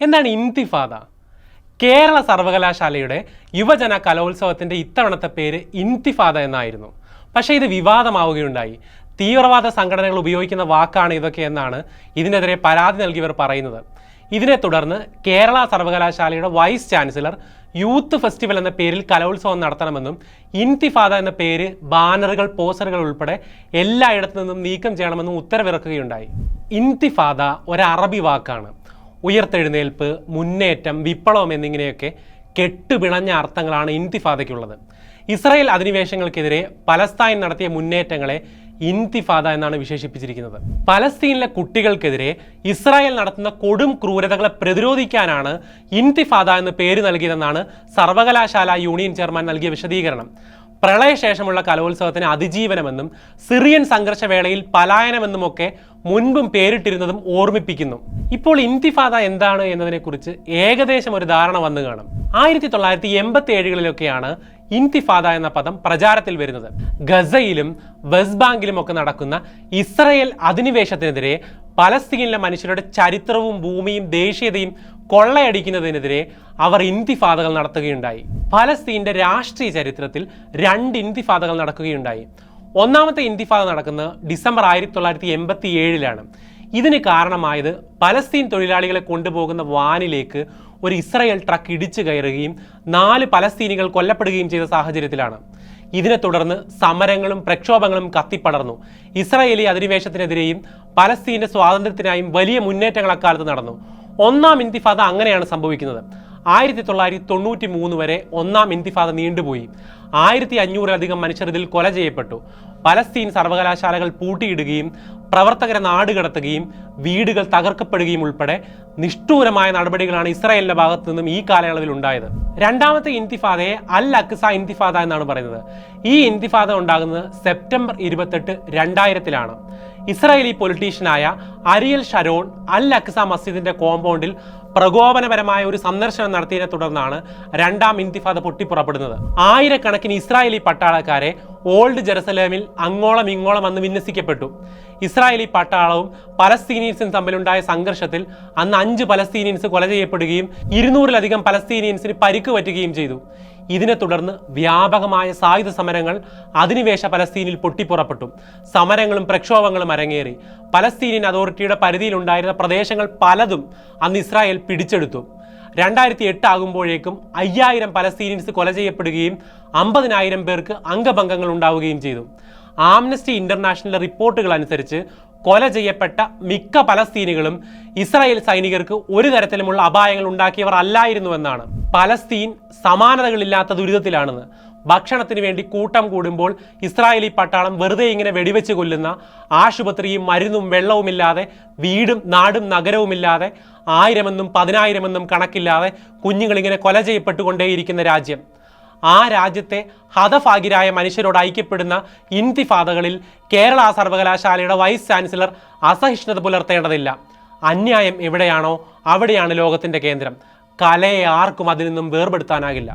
എന്താണ് ഇന്തിഫാദ? കേരള സർവകലാശാലയുടെ യുവജന കലോത്സവത്തിൻ്റെ ഇത്തവണത്തെ പേര് ഇന്തിഫാദ എന്നായിരുന്നു. പക്ഷേ ഇത് വിവാദമാവുകയുണ്ടായി. തീവ്രവാദ സംഘടനകൾ ഉപയോഗിക്കുന്ന വാക്കാണ് ഇതൊക്കെ എന്നാണ് ഇതിനെതിരെ പരാതി നൽകിയവർ പറയുന്നത്. ഇതിനെ തുടർന്ന് കേരള സർവകലാശാലയുടെ വൈസ് ചാൻസലർ യൂത്ത് ഫെസ്റ്റിവൽ എന്ന പേരിൽ കലോത്സവം നടത്തണമെന്നും ഇന്തിഫാദ എന്ന പേര് ബാനറുകൾ, പോസ്റ്ററുകൾ ഉൾപ്പെടെ എല്ലായിടത്തു നിന്നും നീക്കം ചെയ്യണമെന്നും ഉത്തരവിറക്കുകയുണ്ടായി. ഇന്തിഫാദ ഒരു അറബി വാക്കാണ്. ഉയർത്തെഴുന്നേൽപ്പ്, മുന്നേറ്റം, വിപ്ലവം എന്നിങ്ങനെയൊക്കെ കെട്ടുപിണഞ്ഞ അർത്ഥങ്ങളാണ് ഇന്തിഫാദയ്ക്കുള്ളത്. ഇസ്രായേൽ അധിനിവേശങ്ങൾക്കെതിരെ പലസ്തീൻ നടത്തിയ മുന്നേറ്റങ്ങളെ ഇന്തിഫാദ എന്നാണ് വിശേഷിപ്പിച്ചിരിക്കുന്നത്. പലസ്തീനിലെ കുട്ടികൾക്കെതിരെ ഇസ്രായേൽ നടത്തുന്ന കൊടും ക്രൂരതകളെ പ്രതിരോധിക്കാനാണ് ഇന്തിഫാദ എന്ന് പേര് നൽകിയതെന്നാണ് സർവകലാശാല യൂണിയൻ ചെയർമാൻ നൽകിയ വിശദീകരണം. പ്രളയശേഷമുള്ള കലോത്സവത്തിന് അതിജീവനമെന്നും സിറിയൻ സംഘർഷവേളയിൽ പലായനമെന്നുമൊക്കെ മുൻപും പേരിട്ടിരുന്നതും ഓർമ്മിപ്പിക്കുന്നു. ഇപ്പോൾ ഇന്തിഫാദ എന്താണ് എന്നതിനെക്കുറിച്ച് ഏകദേശം ഒരു ധാരണ വന്നു കാണും. 1987-കളിലൊക്കെയാണ് ഇന്തിഫാദ എന്ന പദം പ്രചാരത്തിൽ വരുന്നത്. ഗസയിലും വെസ്റ്റ് ബാങ്കിലും ഒക്കെ നടക്കുന്ന ഇസ്രായേൽ അധിനിവേശത്തിനെതിരെ പലസ്തീനിലെ മനുഷ്യരുടെ ചരിത്രവും ഭൂമിയും ദേശീയതയും കൊള്ളയടിക്കുന്നതിനെതിരെ അവർ ഇന്തിഫാദകൾ നടത്തുകയുണ്ടായി. പലസ്തീൻ്റെ രാഷ്ട്രീയ ചരിത്രത്തിൽ 2 ഇന്തിഫാദകൾ നടക്കുകയുണ്ടായി. ഒന്നാമത്തെ ഇന്തിഫാദ നടക്കുന്നത് ഡിസംബർ 1987-ലാണ്. ഇതിന് കാരണമായത് പലസ്തീൻ തൊഴിലാളികളെ കൊണ്ടുപോകുന്ന വാനിലേക്ക് ഒരു ഇസ്രായേൽ ട്രക്ക് ഇടിച്ചു കയറുകയും 4 പലസ്തീനികൾ കൊല്ലപ്പെടുകയും ചെയ്ത സാഹചര്യത്തിലാണ്. ഇതിനെ തുടർന്ന് സമരങ്ങളും പ്രക്ഷോഭങ്ങളും കത്തിപ്പടർന്നു. ഇസ്രായേലി അധിനിവേശത്തിനെതിരെയും പലസ്തീൻ്റെ സ്വാതന്ത്ര്യത്തിനായും വലിയ മുന്നേറ്റങ്ങൾ അക്കാലത്ത് നടന്നു. ഒന്നാം ഇന്തിഫാദ അങ്ങനെയാണ് സംഭവിക്കുന്നത്. 1993 വരെ ഒന്നാം ഇന്തിഫാദ നീണ്ടുപോയി. 1500-ലധികം മനുഷ്യർ ഇതിൽ കൊല ചെയ്യപ്പെട്ടു. പലസ്തീൻ സർവകലാശാലകൾ പൂട്ടിയിടുകയും പ്രവർത്തകരെ നാടുകടത്തുകയും വീടുകൾ തകർക്കപ്പെടുകയും ഉൾപ്പെടെ നിഷ്ഠൂരമായ നടപടികളാണ് ഇസ്രായേലിന്റെ ഭാഗത്തു നിന്നും ഈ കാലയളവിൽ ഉണ്ടായത്. രണ്ടാമത്തെ ഇന്തിഫാദയെ അൽ അക്സ ഇന്തിഫാദ എന്നാണ് പറയുന്നത്. ഈ ഇന്തിഫാദ ഉണ്ടാകുന്നത് സെപ്റ്റംബർ 28, 2000-ലാണ്. ഇസ്രായേലി പൊളിറ്റീഷ്യനായ അരിയൽ ഷരോൺ അൽ അക്സ മസ്ജിദിന്റെ കോമ്പൗണ്ടിൽ പ്രകോപനപരമായ ഒരു സന്ദർശനം നടത്തിയതിനെ തുടർന്നാണ് രണ്ടാം ഇന്തിഫാദ പൊട്ടിപ്പുറപ്പെടുന്നത്. ആയിരക്കണക്കിന് ഇസ്രായേലി പട്ടാളക്കാരെ ഓൾഡ് ജെറുസലേമിൽ അങ്ങോളം ഇങ്ങോളം അന്ന് വിന്യസിക്കപ്പെട്ടു. ഇസ്രായേലി പട്ടാളവും പലസ്തീനിയൻസും തമ്മിലുണ്ടായ സംഘർഷത്തിൽ അന്ന് 5 പലസ്തീനിയൻസ് കൊല ചെയ്യപ്പെടുകയും 200-ലധികം പലസ്തീനിയൻസിന് പരിക്ക് പറ്റുകയും ചെയ്തു. ഇതിനെ തുടർന്ന് വ്യാപകമായ സായുധ സമരങ്ങൾ അധിനിവേശ പലസ്തീനിൽ പൊട്ടിപ്പുറപ്പെട്ടു. സമരങ്ങളും പ്രക്ഷോഭങ്ങളും അരങ്ങേറി. പലസ്തീനിയൻ അതോറിറ്റിയുടെ പരിധിയിലുണ്ടായിരുന്ന പ്രദേശങ്ങൾ പലതും അന്ന് ഇസ്രായേൽ പിടിച്ചെടുത്തു. 2008 ആകുമ്പോഴേക്കും 5000 പലസ്തീനിയൻസ് കൊല ചെയ്യപ്പെടുകയും 50,000 പേർക്ക് അംഗഭംഗങ്ങൾ ഉണ്ടാവുകയും ചെയ്തു. ആംനസ്റ്റി ഇന്റർനാഷണൽ റിപ്പോർട്ടുകൾ അനുസരിച്ച് കൊല ചെയ്യപ്പെട്ട മിക്ക പലസ്തീനികളും ഇസ്രായേൽ സൈനികർക്ക് ഒരു തരത്തിലുമുള്ള അപായങ്ങൾ ഉണ്ടാക്കിയവർ അല്ലായിരുന്നുവെന്നാണ്. പലസ്തീൻ സമാനതകളില്ലാത്ത ദുരിതത്തിലാണെന്ന്. ഭക്ഷണത്തിന് വേണ്ടി കൂട്ടം കൂടുമ്പോൾ ഇസ്രായേലി പട്ടാളം വെറുതെ ഇങ്ങനെ വെടിവെച്ച് കൊല്ലുന്ന, ആശുപത്രിയും മരുന്നും വെള്ളവുമില്ലാതെ, വീടും നാടും നഗരവുമില്ലാതെ, 1000-എന്നും 10,000-എന്നും കണക്കില്ലാതെ കുഞ്ഞുങ്ങളിങ്ങനെ കൊല ചെയ്യപ്പെട്ടുകൊണ്ടേയിരിക്കുന്ന രാജ്യം. ആ രാജ്യത്തെ ഹതഭാഗ്യരായ മനുഷ്യരോട് ഐക്യപ്പെടുന്ന ഇന്തിഫാദകളിൽ കേരള സർവകലാശാലയുടെ വൈസ് ചാൻസലർ അസഹിഷ്ണുത പുലർത്തേണ്ടതില്ല. അന്യായം എവിടെയാണോ അവിടെയാണ് ലോകത്തിൻ്റെ കേന്ദ്രം. കലയെ ആർക്കും അതിൽ നിന്നും വേർപെടുത്താനാകില്ല.